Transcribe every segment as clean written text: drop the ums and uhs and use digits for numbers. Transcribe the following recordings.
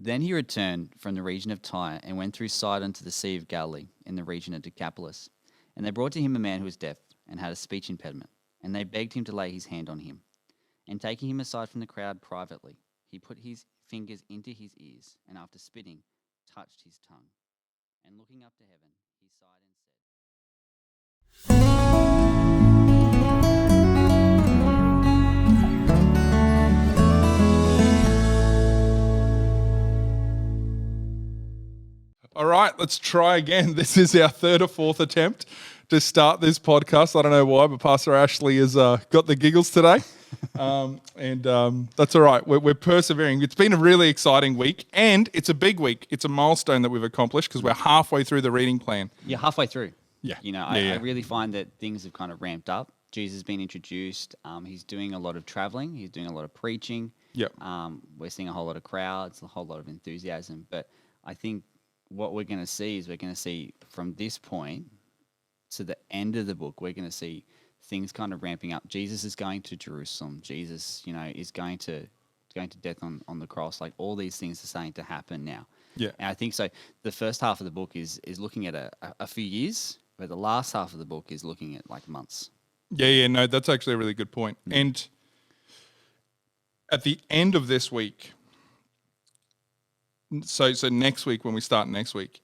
Then he returned from the region of Tyre and went through Sidon to the Sea of Galilee in the region of Decapolis. And they brought to him a man who was deaf and had a speech impediment, and they begged him to lay his hand on him. And taking him aside from the crowd privately, he put his fingers into his ears, and after spitting, touched his tongue. And looking up to heaven, he sighed and said, All right, let's try again. This is our third or fourth attempt to start this podcast. I don't know why, but Pastor Ashley has got the giggles today. That's all right. We're persevering. It's been a really exciting week, and it's a big week. It's a milestone that we've accomplished because we're halfway through the reading plan. You're halfway through. Yeah. I really find that things have kind of ramped up. Jesus has been introduced. He's doing a lot of traveling. He's doing a lot of preaching. Yep. We're seeing a whole lot of crowds, a whole lot of enthusiasm. But I think what we're going to see is from this point to the end of the book, we're going to see things kind of ramping up. Jesus is going to Jerusalem. Jesus, is going to death on the cross. Like all these things are starting to happen now. Yeah. And I think so. The first half of the book is looking at a few years, but the last half of the book is looking at like months. Yeah. No, that's actually a really good point. Mm. And at the end of this week, so next week, when we start next week,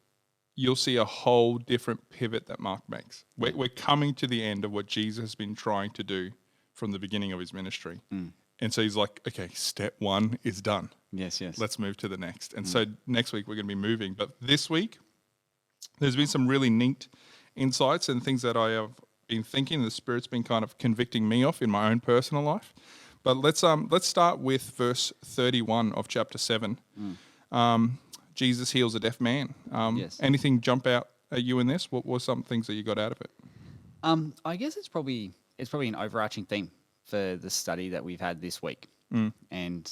you'll see a whole different pivot that Mark makes. We're coming to the end of what Jesus has been trying to do from the beginning of his ministry. Mm. And so he's like, okay, step one is done. Yes. Let's move to the next. And so next week we're going to be moving. But this week, there's been some really neat insights and things that I have been thinking. The Spirit's been kind of convicting me of in my own personal life. But let's start with verse 31 of chapter 7. Jesus heals a deaf man. Yes. Anything jump out at you in this? What were some things that you got out of it? I guess it's probably an overarching theme for the study that we've had this week. And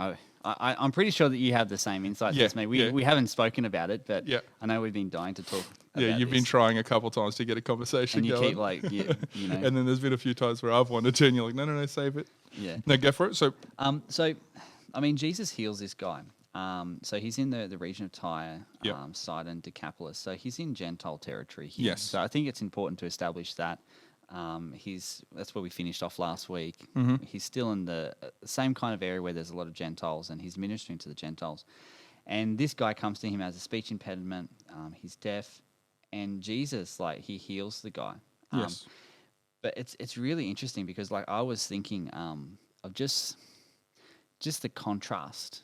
I'm pretty sure that you have the same insights as me. We haven't spoken about it, but I know we've been dying to talk about you've been trying a couple times to get a conversation and you going. keep And then there's been a few times where I've wanted to, and you're like, no, save it. Yeah. No, go for it. So, Jesus heals this guy. So he's in the region of Tyre, Sidon, Decapolis. So he's in Gentile territory here. Yes. So I think it's important to establish that. That's where we finished off last week. Mm-hmm. He's still in the same kind of area where there's a lot of Gentiles, and he's ministering to the Gentiles. And this guy comes to him as a speech impediment. He's deaf, and Jesus, he heals the guy. yes. But it's really interesting because, I was thinking of just the contrast,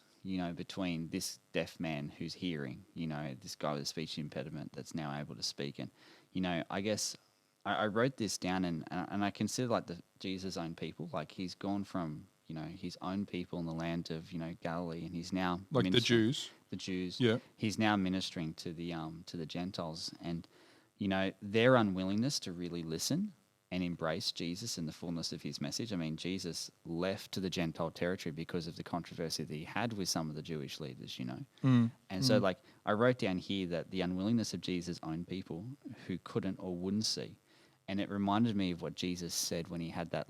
between this deaf man who's hearing, this guy with a speech impediment that's now able to speak. And, I guess I wrote this down and I consider Jesus' own people. He's gone from, his own people in the land of, Galilee, and he's now The Jews. The Jews. Yeah. He's now ministering to the Gentiles, and, their unwillingness to really listen and embrace Jesus in the fullness of his message. I mean, Jesus left to the Gentile territory because of the controversy that he had with some of the Jewish leaders, And so, I wrote down here that the unwillingness of Jesus' own people who couldn't or wouldn't see. And it reminded me of what Jesus said when he had that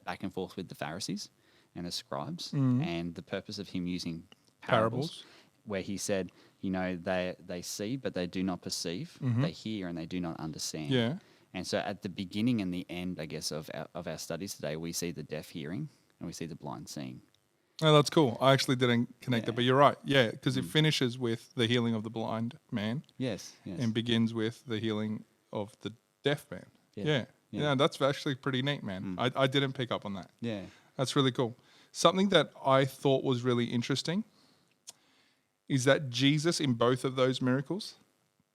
back and forth with the Pharisees and the scribes, and the purpose of him using parables. Where he said, they see, but they do not perceive. They hear, and they do not understand. Yeah. And so at the beginning and the end, I guess, of our studies today, we see the deaf hearing and we see the blind seeing. Oh, that's cool. I actually didn't connect it, but you're right. Yeah, because it finishes with the healing of the blind man. Yes. And begins with the healing of the deaf man. Yeah. Yeah, that's actually pretty neat, man. I didn't pick up on that. Yeah. That's really cool. Something that I thought was really interesting is that Jesus, in both of those miracles,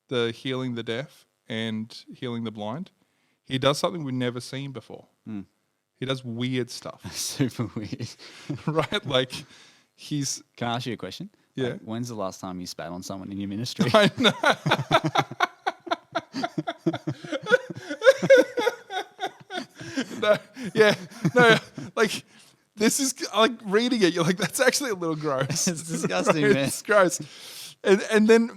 the healing the deaf and healing the blind, he does something we've never seen before. He does weird stuff. Super weird. Right? He's... Can I ask you a question? Yeah. When's the last time you spat on someone in your ministry? I know. This is reading it. You're like, that's actually a little gross. It's disgusting, man. It's gross. And then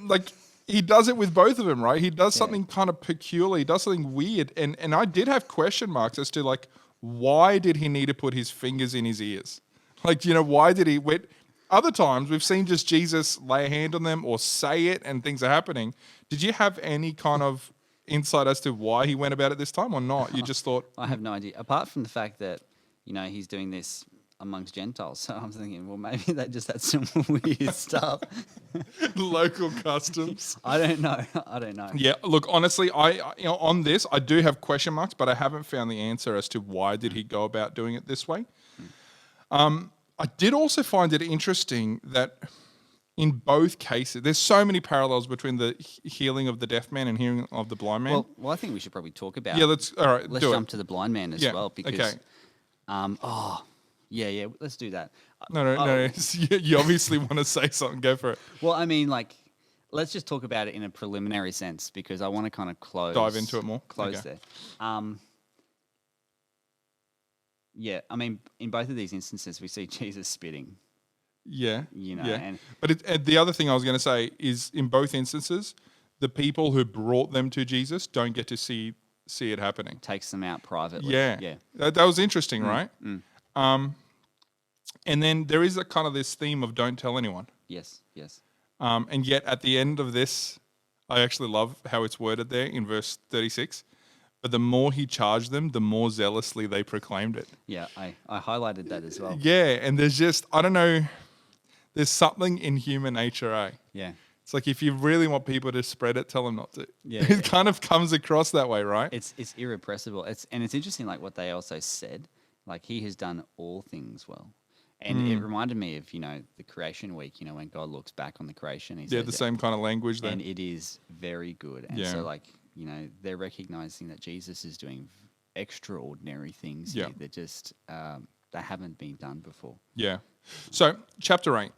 he does it with both of them, right? He does something kind of peculiar. He does something weird. And I did have question marks as to why did he need to put his fingers in his ears? Why did he? other times we've seen just Jesus lay a hand on them or say it and things are happening. Did you have any kind of insight as to why he went about it this time or not? You just thought, I have no idea. Apart from the fact that, he's doing this amongst Gentiles. So I'm thinking, well, maybe they just had some weird stuff. local customs. I don't know. Yeah, look, honestly, on this, I do have question marks, but I haven't found the answer as to why did he go about doing it this way. I did also find it interesting that in both cases, there's so many parallels between the healing of the deaf man and healing of the blind man. Well, I think we should probably talk about. Yeah, let's jump to the blind man as well because. Okay. Yeah, let's do that. No. You obviously want to say something. Go for it. Well, I mean, let's just talk about it in a preliminary sense because I want to kind of dive into it more. There. Yeah, I mean, in both of these instances, we see Jesus spitting. Yeah, And but the other thing I was going to say is in both instances, the people who brought them to Jesus don't get to see it happening. Takes them out privately. Yeah. That was interesting, right? And then there is a kind of this theme of don't tell anyone. Yes. And yet at the end of this, I actually love how it's worded there in verse 36. But the more he charged them, the more zealously they proclaimed it. Yeah, I highlighted that as well. Yeah, and there's just, I don't know, there's something in human nature, eh? Yeah. It's like if you really want people to spread it, tell them not to. Yeah, it kind of comes across that way, right? It's irrepressible. It's interesting, like what they also said, like he has done all things well. And it reminded me of, the creation week, when God looks back on the creation. He says, the same kind of language there. And it is very good. And so, they're recognizing that Jesus is doing extraordinary things here that just that haven't been done before. Yeah. So, chapter 8.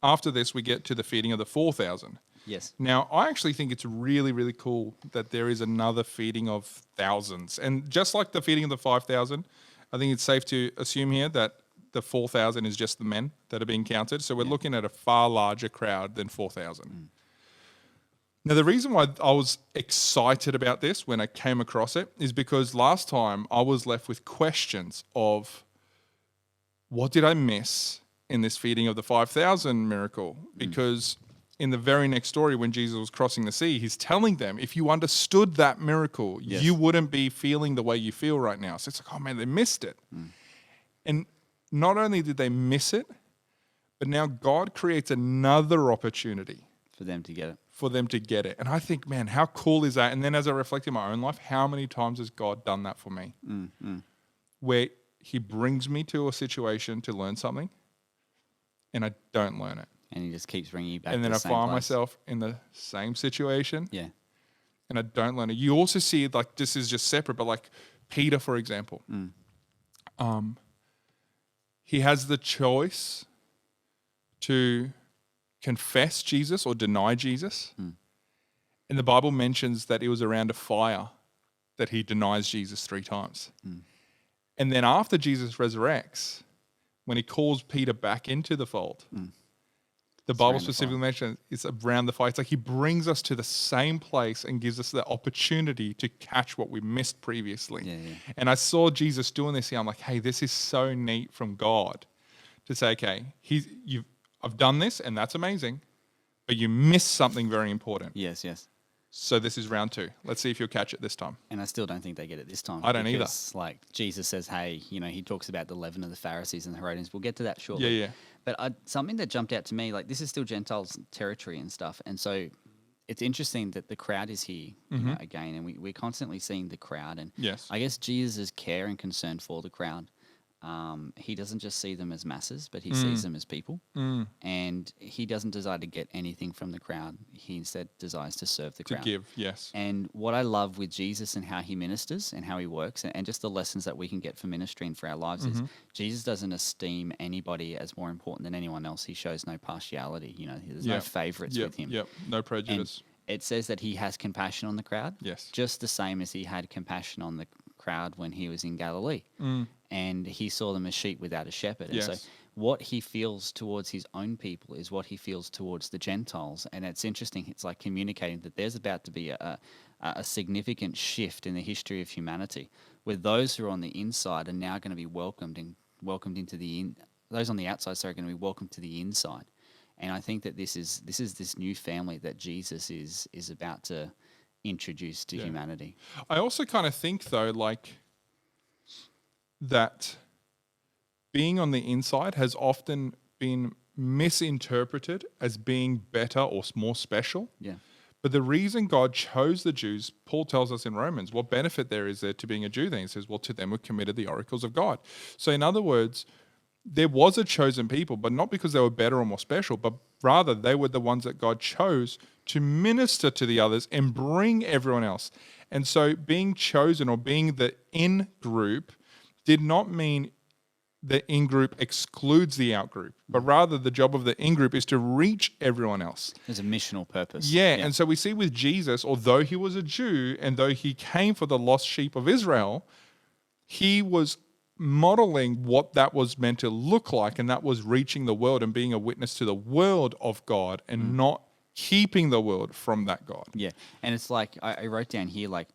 After this, we get to the feeding of the 4,000. Yes. Now, I actually think it's really, really cool that there is another feeding of thousands. And just like the feeding of the 5,000, I think it's safe to assume here that the 4,000 is just the men that are being counted. So we're looking at a far larger crowd than 4,000. Now, the reason why I was excited about this when I came across it is because last time I was left with questions of what did I miss in this feeding of the 5,000 miracle? Because in the very next story, when Jesus was crossing the sea, he's telling them, if you understood that miracle, you wouldn't be feeling the way you feel right now. So it's like, oh man, they missed it. And not only did they miss it, but now God creates another opportunity for them to get it. And I think, man, how cool is that? And then as I reflect in my own life, how many times has God done that for me? Where he brings me to a situation to learn something and I don't learn it. And he just keeps bringing you back and to then the I same find place. myself in the same situation. Yeah. And I don't learn it. You also see, like, this is just separate, but like Peter, for example, he has the choice to confess Jesus or deny Jesus. And the Bible mentions that it was around a fire that he denies Jesus 3 times. And then after Jesus resurrects, when he calls Peter back into the fold, the Bible specifically mentions it's around the fire. It's like he brings us to the same place and gives us the opportunity to catch what we missed previously. Yeah. And I saw Jesus doing this here. I'm like, hey, this is so neat from God to say, okay, I've done this and that's amazing, but you missed something very important. Yes. So this is round 2. Let's see if you'll catch it this time. And I still don't think they get it this time. I don't either. Like Jesus says, hey, he talks about the leaven of the Pharisees and the Herodians. We'll get to that shortly. Yeah. But something that jumped out to me, like this is still Gentiles territory and stuff. And so it's interesting that the crowd is here again. And we're constantly seeing the crowd. And Yes. I guess Jesus' care and concern for the crowd. He doesn't just see them as masses, but he sees them as people. And he doesn't desire to get anything from the crowd. He instead desires to serve the crowd. To give, yes. And what I love with Jesus and how he ministers and how he works and just the lessons that we can get for ministry and for our lives is Jesus doesn't esteem anybody as more important than anyone else. He shows no partiality. There's no favorites with him. Yep, no prejudice. And it says that he has compassion on the crowd. Yes. Just the same as he had compassion on the crowd when he was in Galilee. And he saw them as sheep without a shepherd. And so what he feels towards his own people is what he feels towards the Gentiles. And it's interesting. It's like communicating that there's about to be a significant shift in the history of humanity where those who are on the inside are now going to be welcomed into the those on the outside are going to be welcome to the inside. And I think that this is this new family that Jesus is about to introduce to humanity. I also kind of think though, like that being on the inside has often been misinterpreted as being better or more special. Yeah. But the reason God chose the Jews, Paul tells us in Romans, what benefit there is there to being a Jew then? He says, well, to them who committed the oracles of God. So in other words, there was a chosen people, but not because they were better or more special, but rather they were the ones that God chose to minister to the others and bring everyone else. And so being chosen or being the in group did not mean the in-group excludes the out-group, but rather the job of the in-group is to reach everyone else. There's a missional purpose. Yeah, and so we see with Jesus, although he was a Jew and though he came for the lost sheep of Israel, he was modeling what that was meant to look like, and that was reaching the world and being a witness to the world of God and not keeping the world from that God. Yeah, and it's like, I wrote down here, like,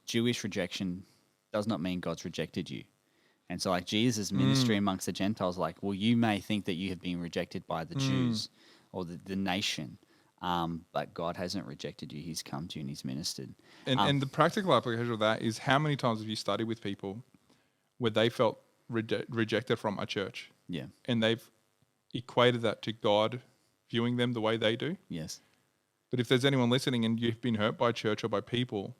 Jewish rejection does not mean God's rejected you. And so, like, Jesus' ministry amongst the Gentiles, like, well, you may think that you have been rejected by the Jews or the nation, but God hasn't rejected you. He's come to you and he's ministered. And the practical application of that is, how many times have you studied with people where they felt rejected from a church? Yeah. And they've equated that to God viewing them the way they do? Yes. But if there's anyone listening and you've been hurt by church or by people,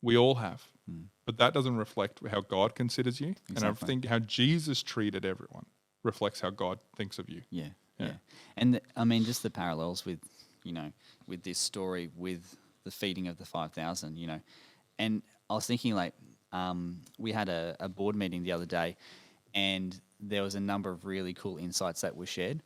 we all have. But that doesn't reflect how God considers you. Exactly. And I think how Jesus treated everyone reflects how God thinks of you. Yeah. And I mean, just the parallels with, with this story with the feeding of the 5,000, and I was thinking, like, we had a board meeting the other day, and there was a number of really cool insights that were shared.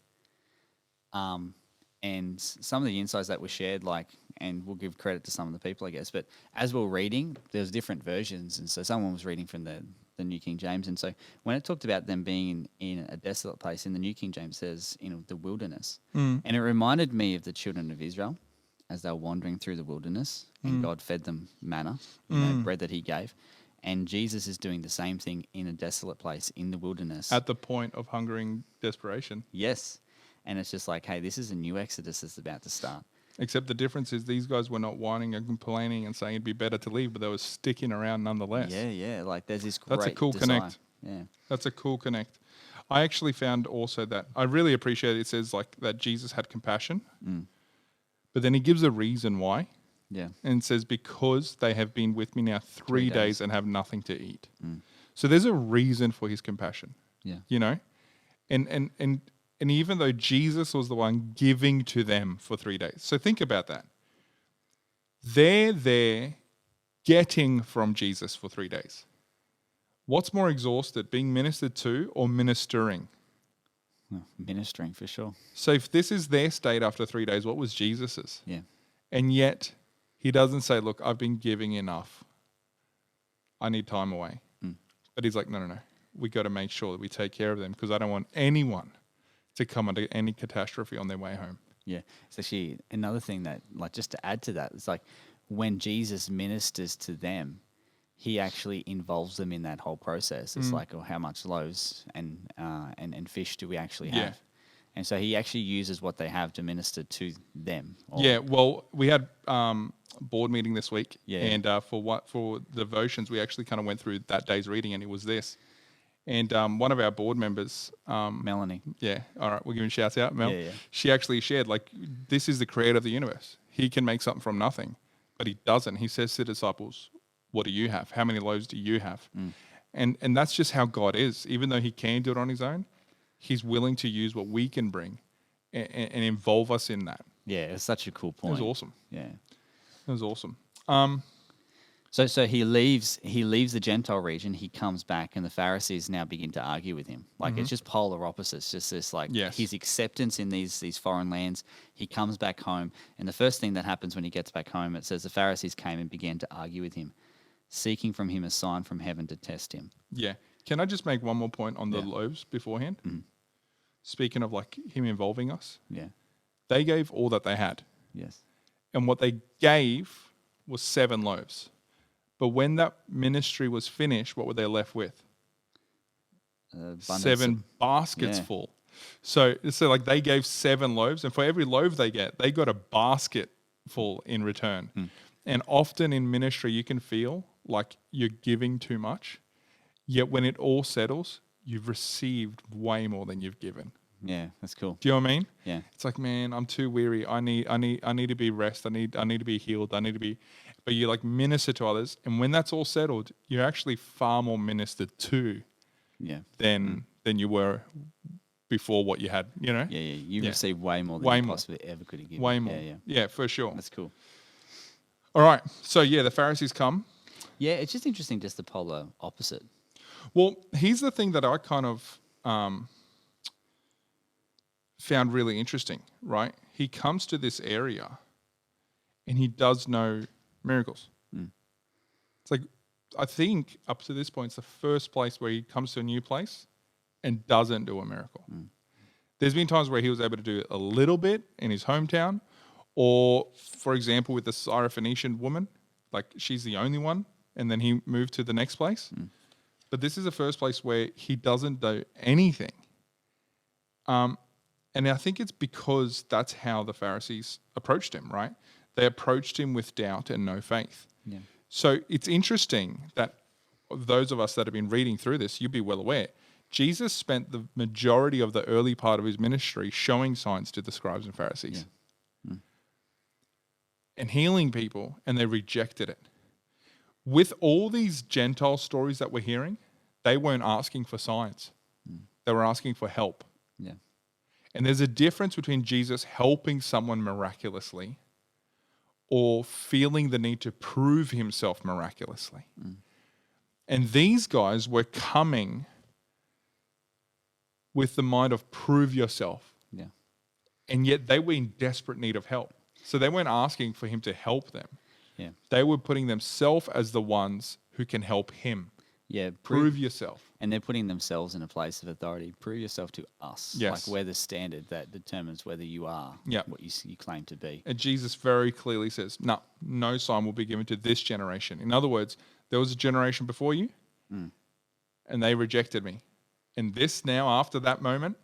And some of the insights that were shared, like, and we'll give credit to some of the people, I guess, but as we were reading, there's different versions. And so someone was reading from the New King James. And so when it talked about them being in a desolate place, in the New King James says, the wilderness. And it reminded me of the children of Israel as they were wandering through the wilderness, and God fed them manna, bread that he gave. And Jesus is doing the same thing in a desolate place in the wilderness. At the point of hungering desperation. Yes. And it's just like, hey, this is a new Exodus that's about to start. Except the difference is these guys were not whining and complaining and saying it'd be better to leave, but they were sticking around nonetheless. Yeah. Like, there's this great That's a cool desire. connect. Yeah. That's a cool connect. I actually found also that I really appreciate it says like that Jesus had compassion, but then he gives a reason why. Yeah. And says, because they have been with me now 3 days and have nothing to eat. So there's a reason for his compassion. Yeah. And even though Jesus was the one giving to them for 3 days. So think about that. They're there getting from Jesus for 3 days. What's more exhausted, being ministered to or ministering? Ministering, for sure. So if this is their state after 3 days, what was Jesus's? Yeah. And yet he doesn't say, look, I've been giving enough. I need time away. But he's like, no. We got to make sure that we take care of them, because I don't want anyone to come under any catastrophe on their way home. Yeah. It's actually another thing that, like, just to add to that, it's like when Jesus ministers to them, he actually involves them in that whole process. It's like, how much loaves and fish do we actually have? Yeah. And so he actually uses what they have to minister to them. Yeah, well, we had board meeting this week, and for devotions, we actually kind of went through that day's reading, and it was this. And one of our board members, Melanie. Yeah, all right, we're giving shouts out, Mel. Yeah. She actually shared, like, this is the creator of the universe. He can make something from nothing, but he doesn't. He says to disciples, what do you have? How many loaves do you have? And that's just how God is. Even though he can do it on his own, he's willing to use what we can bring and involve us in that. Yeah, it's such a cool point. It was awesome. Yeah. It was awesome. So he leaves the Gentile region, he comes back, and the Pharisees now begin to argue with him. Like, it's just polar opposites, just this, like, his acceptance in these foreign lands. He comes back home, and the first thing that happens when he gets back home, it says the Pharisees came and began to argue with him, seeking from him a sign from heaven to test him. Yeah. Can I just make one more point on the loaves beforehand? Speaking of, like, him involving us. Yeah. They gave all that they had. Yes. And what they gave was 7 loaves. But when that ministry was finished, what were they left with? abundance 7 baskets yeah. full. So like they gave 7 loaves, and for every loaf they get, they got a basket full in return. And often in ministry, you can feel like you're giving too much, yet when it all settles, you've received way more than you've given. Yeah, that's cool. Do you know what I mean? Yeah. It's like, man, I'm too weary. I need to be rest. I need to be healed. I need to be, but you like minister to others, and when that's all settled, you're actually far more ministered to, Yeah. than you were before what you had. You know? Yeah, yeah. You Yeah. receive way more than Way you more. possibly ever could have given. Way more. Yeah, yeah. Yeah, for sure. That's cool. All right. So yeah, the Pharisees come. Yeah, it's just interesting, just the polar opposite. Well, here's the thing that I kind of found really interesting, right? He comes to this area and he does no miracles. It's like, I think up to this point, it's the first place where he comes to a new place and doesn't do a miracle. There's been times where he was able to do a little bit in his hometown, or for example, with the Syrophoenician woman, like she's the only one, and then he moved to the next place. But this is the first place where he doesn't do anything. And I think it's because that's how the Pharisees approached him, right? They approached him with doubt and no faith. Yeah. So it's interesting that those of us that have been reading through this, you'd be well aware, Jesus spent the majority of the early part of his ministry showing signs to the scribes and Pharisees and healing people, and they rejected it. With all these Gentile stories that we're hearing, they weren't asking for signs. They were asking for help. Yeah. And there's a difference between Jesus helping someone miraculously or feeling the need to prove himself miraculously. And these guys were coming with the mind of prove yourself. Yeah. And yet they were in desperate need of help. So they weren't asking for him to help them. Yeah. They were putting themselves as the ones who can help him. Yeah. Prove yourself. And they're putting themselves in a place of authority. Prove yourself to us. Yes. Like we're the standard that determines whether you are what you claim to be. And Jesus very clearly says, no sign will be given to this generation. In other words, there was a generation before you and they rejected me. And this now, after that moment,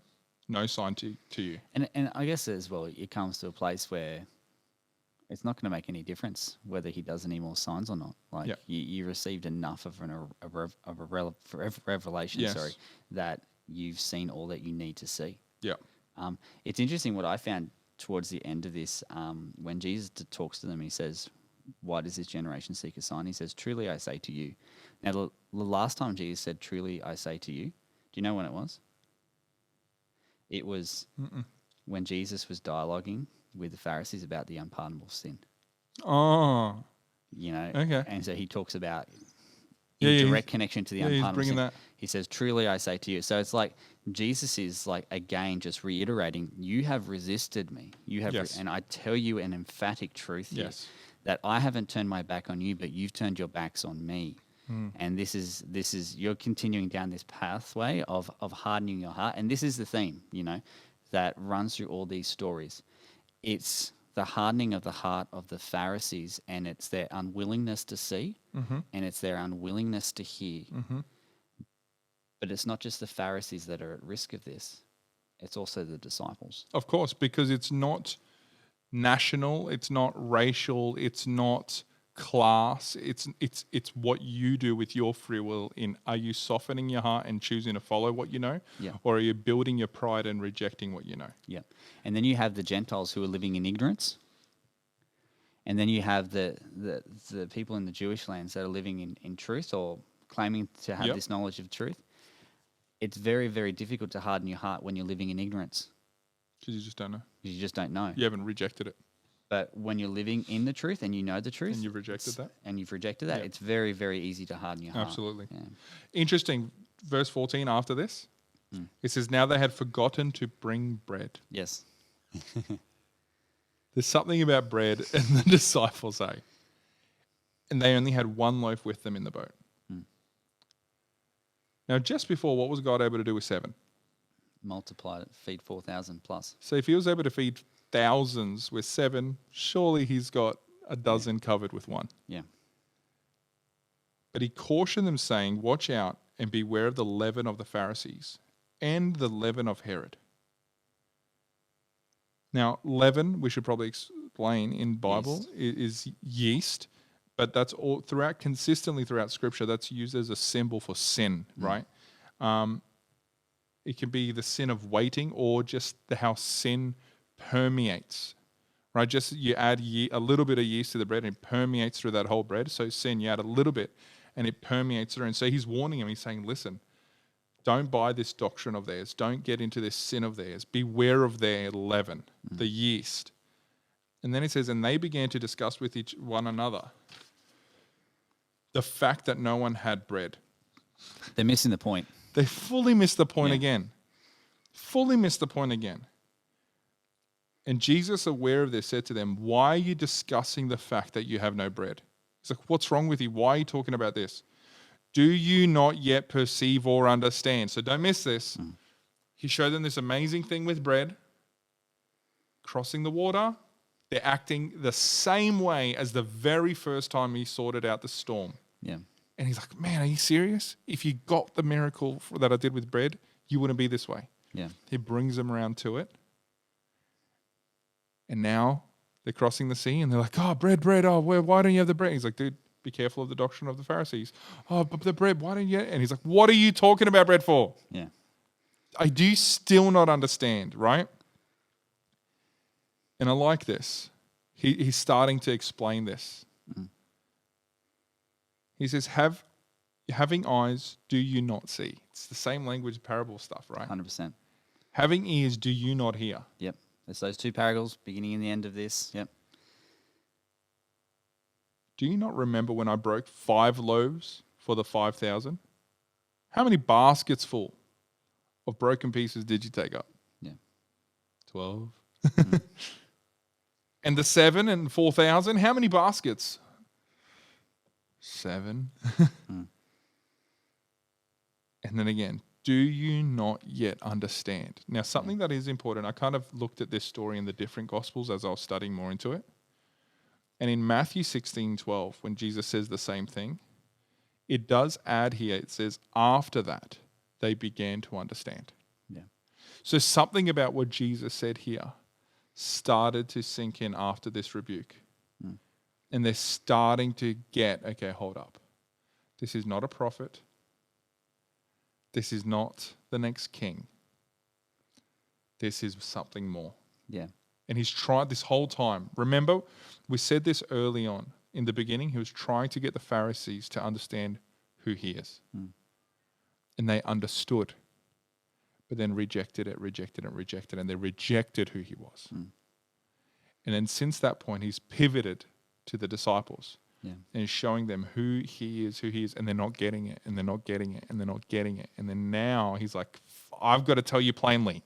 no sign to you. And I guess as well, it comes to a place where it's not going to make any difference whether he does any more signs or not. Like you received enough of a revelation, Yes. that you've seen all that you need to see. Yeah. It's interesting what I found towards the end of this, when Jesus talks to them, he says, why does this generation seek a sign? He says, truly I say to you. Now, the last time Jesus said, truly I say to you, do you know when it was? It was when Jesus was dialoguing with the Pharisees about the unpardonable sin. Oh. You know? Okay. And so he talks about Yeah, direct connection to the he's unpardonable bringing sin. that. He says, truly I say to you. So it's like Jesus is like, again, just reiterating, you have resisted me. You have, Yes. and I tell you an emphatic truth here, Yes. that I haven't turned my back on you, but you've turned your backs on me. And this is you're continuing down this pathway of hardening your heart. And this is the theme, you know, that runs through all these stories. It's the hardening of the heart of the Pharisees, and it's their unwillingness to see, and it's their unwillingness to hear. But it's not just the Pharisees that are at risk of this. It's also the disciples. Of course, because it's not national, it's not racial, it's not class, it's what you do with your free will. Are you softening your heart and choosing to follow what you know, or are you building your pride and rejecting what you know? Yeah. And then you have the Gentiles who are living in ignorance, and then you have the people in the Jewish lands that are living in truth or claiming to have this knowledge of truth. It's very, very difficult to harden your heart when you're living in ignorance, Because you just don't know. you just don't know. You haven't rejected it. But when you're living in the truth and you know the truth, And you've rejected that. Yeah. It's very, very easy to harden your heart. Absolutely. Yeah. Interesting. Verse 14 after this, it says, now they had forgotten to bring bread. Yes. There's something about bread, and the disciples say, and they only had one loaf with them in the boat. Now, just before, what was God able to do with 7? Multiply it, feed 4,000 plus. So if he was able to feed thousands with 7, surely he's got a dozen covered with 1. Yeah. But he cautioned them, saying, watch out and beware of the leaven of the Pharisees and the leaven of Herod. Now, leaven, we should probably explain in Bible, is yeast, but that's all consistently throughout Scripture. That's used as a symbol for sin, right? It can be the sin of waiting, or just how sin permeates, right? Just you add a little bit of yeast to the bread and it permeates through that whole bread. So sin, you add a little bit and it permeates through. And so he's warning him. He's saying, listen, don't buy this doctrine of theirs. Don't get into this sin of theirs. Beware of their leaven, the yeast. And then he says, and they began to discuss with one another the fact that no one had bread. They're missing the point. They fully missed the point again. Fully missed the point again. And Jesus, aware of this, said to them, why are you discussing the fact that you have no bread? He's like, what's wrong with you? Why are you talking about this? Do you not yet perceive or understand? So don't miss this. He showed them this amazing thing with bread, crossing the water. They're acting the same way as the very first time he sorted out the storm. Yeah. And he's like, man, are you serious? If you got the miracle that I did with bread, you wouldn't be this way. Yeah. He brings them around to it. And now they're crossing the sea and they're like, oh, bread. Oh, why don't you have the bread? He's like, dude, be careful of the doctrine of the Pharisees. Oh, but the bread, why don't you? And he's like, what are you talking about bread for? Yeah. I do still not understand, right? And I like this. He's starting to explain this. He says, having eyes, do you not see? It's the same language parable stuff, right? 100%. Having ears, do you not hear? Yep. There's those two parables, beginning and the end of this. Yep. Do you not remember when I broke 5 loaves for the 5,000? How many baskets full of broken pieces did you take up? Yeah. 12. And the 7 and 4,000, how many baskets? 7. And then again, do you not yet understand? Now, something that is important, I kind of looked at this story in the different Gospels as I was studying more into it. And in Matthew 16:12, when Jesus says the same thing, it does add here, it says, after that, they began to understand. Yeah. So something about what Jesus said here started to sink in after this rebuke. And they're starting to get, okay, hold up. This is not a prophet. This is not the next king. This is something more. Yeah. And he's tried this whole time. Remember, we said this early on in the beginning. He was trying to get the Pharisees to understand who he is. And they understood, but then rejected it. And they rejected who he was. And then since that point, he's pivoted to the disciples. Yeah. And he's showing them who he is, and they're not getting it, and they're not getting it, and they're not getting it. And then now he's like, I've got to tell you plainly.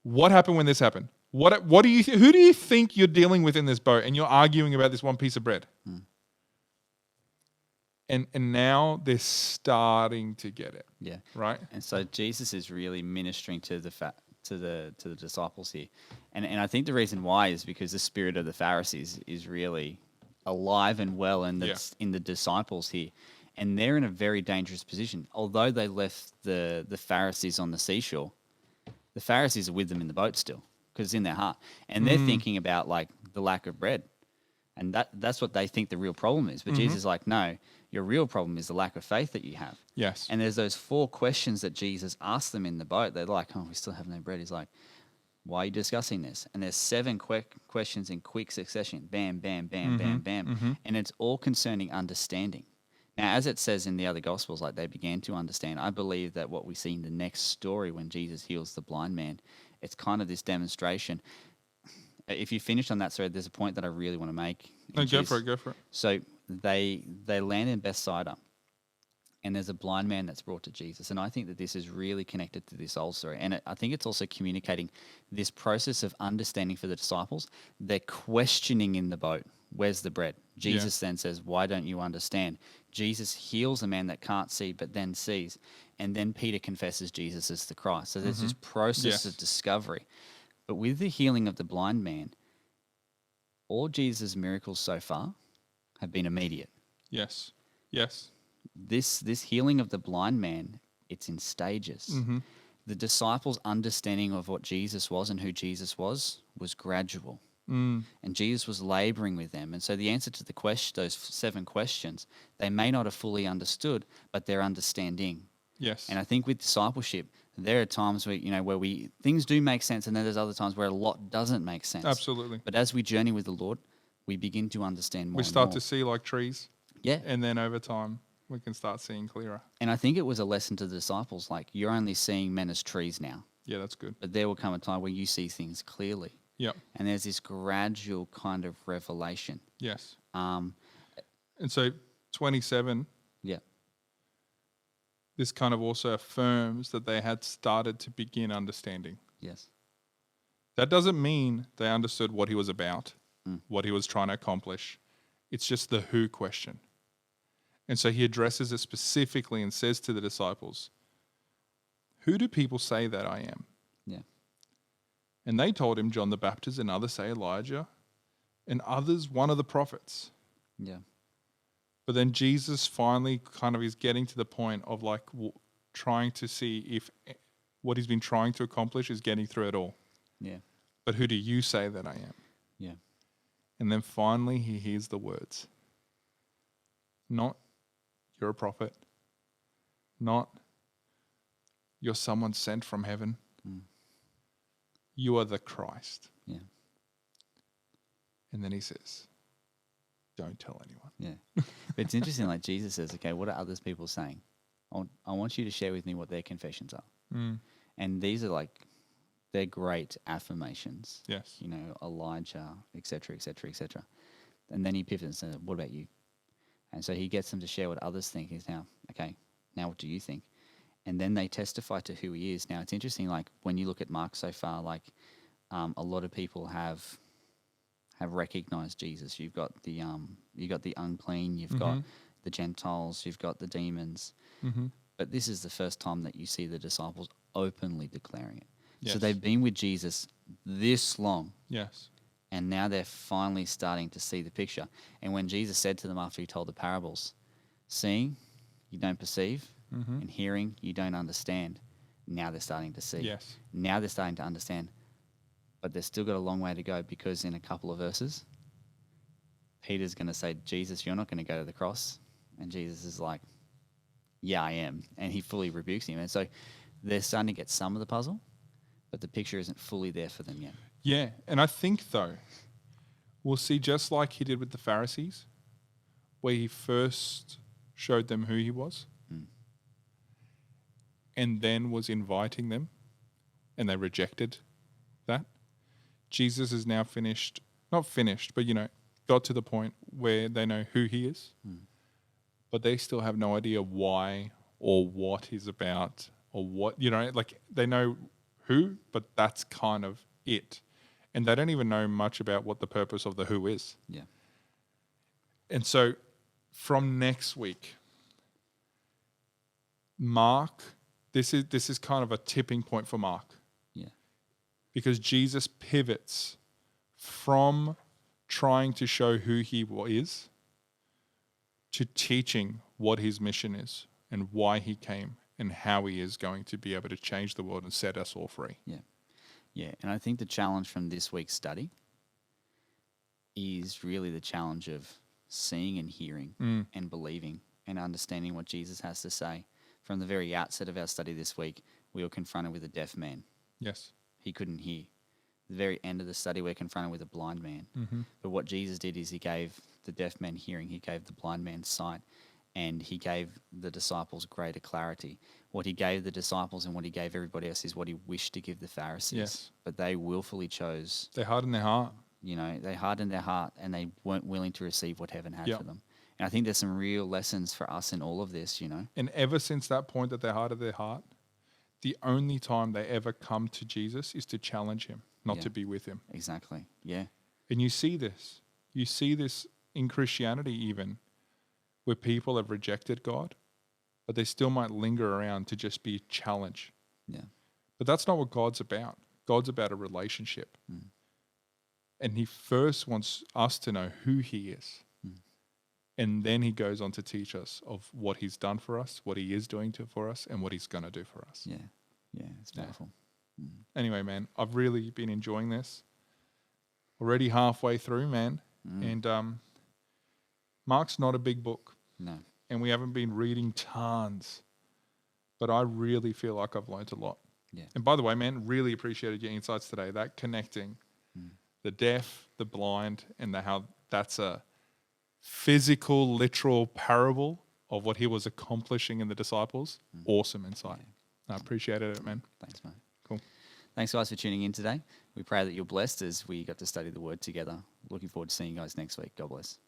What happened when this happened? What do you who do you think you're dealing with in this boat, and you're arguing about this one piece of bread? And now they're starting to get it. Yeah. Right? And so Jesus is really ministering to the disciples here. And I think the reason why is because the spirit of the Pharisees is really alive and well in the disciples here. And they're in a very dangerous position. Although they left the Pharisees on the seashore, the Pharisees are with them in the boat still, because it's in their heart. And they're thinking about like the lack of bread. And that's what they think the real problem is. But Jesus is like, no, your real problem is the lack of faith that you have. Yes. And there's those 4 questions that Jesus asked them in the boat. They're like, oh, we still have no bread. He's like, why are you discussing this? And there's 7 questions in quick succession. Bam, bam, bam, bam, bam. And it's all concerning understanding. Now, as it says in the other Gospels, like they began to understand, I believe that what we see in the next story when Jesus heals the blind man, it's kind of this demonstration. If you finish on that story, there's a point that I really want to make. No, go for it. So they land in Bethsaida, and there's a blind man that's brought to Jesus. And I think that this is really connected to this old story. And I think it's also communicating this process of understanding for the disciples. They're questioning in the boat, where's the bread? Jesus then says, why don't you understand? Jesus heals a man that can't see but then sees. And then Peter confesses Jesus as the Christ. So there's this process of discovery. But with the healing of the blind man, all Jesus' miracles so far have been immediate. Yes. this healing of the blind man, it's in stages. Mm-hmm. The disciples' understanding of what Jesus was and who Jesus was gradual. Mm. And Jesus was laboring with them. And so the answer to the question, those 7 questions, they may not have fully understood, but they're understanding. Yes. And I think with discipleship, there are times where, where things do make sense, and then there's other times where a lot doesn't make sense. Absolutely. But as we journey with the Lord, we begin to understand more. We and start more. to see like trees. Yeah. And then over time, we can start seeing clearer. And I think it was a lesson to the disciples, like, you're only seeing men as trees now. Yeah, that's good. But there will come a time where you see things clearly. Yep. And there's this gradual kind of revelation. Yes. Um, And so 27, yeah. this kind of also affirms that they had started to begin understanding. Yes. That doesn't mean they understood what he was about, Mm. what he was trying to accomplish. It's just the who question. And so he addresses it specifically and says to the disciples, "Who do people say that I am?" Yeah. And they told him John the Baptist, and others say Elijah, and others one of the prophets. Yeah. But then Jesus finally kind of is getting to the point of like trying to see if what he's been trying to accomplish is getting through it all. Yeah. But who do you say that I am? Yeah. And then finally he hears the words. Not, you're a prophet. Not, you're someone sent from heaven. Mm. You are the Christ. Yeah. And then he says, don't tell anyone. Yeah. But it's interesting, like Jesus says, okay, what are others people saying? I want you to share with me what their confessions are. Mm. And these are like, they're great affirmations. Yes. Elijah, et cetera, et cetera, et cetera. And then he pivots and says, what about you? And so he gets them to share what others think. He's now, okay, now what do you think? And then they testify to who he is. Now it's interesting, like when you look at Mark so far, like a lot of people have recognized Jesus. You've got the unclean, you've got the Gentiles, you've got the demons. Mm-hmm. But this is the first time that you see the disciples openly declaring it. Yes. So they've been with Jesus this long. Yes. And now they're finally starting to see the picture. And when Jesus said to them after he told the parables, seeing, you don't perceive, and hearing, you don't understand. Now they're starting to see. Yes. Now they're starting to understand. But they've still got a long way to go, because in a couple of verses, Peter's going to say, Jesus, you're not going to go to the cross. And Jesus is like, yeah, I am. And he fully rebukes him. And so they're starting to get some of the puzzle, but the picture isn't fully there for them yet. Yeah. And I think, though, we'll see just like he did with the Pharisees, where he first showed them who he was and then was inviting them, and they rejected that. Jesus is now not finished, but, got to the point where they know who he is, but they still have no idea why or what he's about or what, like they know who, but that's kind of it. And they don't even know much about what the purpose of the who is. Yeah. And so from next week, Mark, this is kind of a tipping point for Mark. Yeah. Because Jesus pivots from trying to show who he is to teaching what his mission is and why he came and how he is going to be able to change the world and set us all free. Yeah. Yeah. And I think the challenge from this week's study is really the challenge of seeing and hearing and believing and understanding what Jesus has to say. From the very outset of our study this week, we were confronted with a deaf man. Yes. He couldn't hear. The very end of the study, we're confronted with a blind man. But what Jesus did is he gave the deaf man hearing, he gave the blind man sight, and he gave the disciples greater clarity. What he gave the disciples and what he gave everybody else is what he wished to give the Pharisees. Yes. But they willfully chose. They hardened their heart. They hardened their heart and they weren't willing to receive what heaven had for them. And I think there's some real lessons for us in all of this, And ever since that point that they hardened their heart, the only time they ever come to Jesus is to challenge him, not to be with him. Exactly. Yeah. And you see this. You see this in Christianity even, where people have rejected God, but they still might linger around to just be a challenge. Yeah. But that's not what God's about. God's about a relationship. And he first wants us to know who he is. And then he goes on to teach us of what he's done for us, what he is doing for us, and what he's going to do for us. Yeah. Yeah, it's powerful. Anyway, man, I've really been enjoying this. Already halfway through, man. And Mark's not a big book. No. And we haven't been reading tons. But I really feel like I've learned a lot. Yeah. And by the way, man, really appreciated your insights today. That connecting the deaf, the blind, and how that's a physical, literal parable of what he was accomplishing in the disciples. Awesome insight. Yeah. I appreciated it, man. Thanks, mate. Cool. Thanks, guys, for tuning in today. We pray that you're blessed as we got to study the Word together. Looking forward to seeing you guys next week. God bless.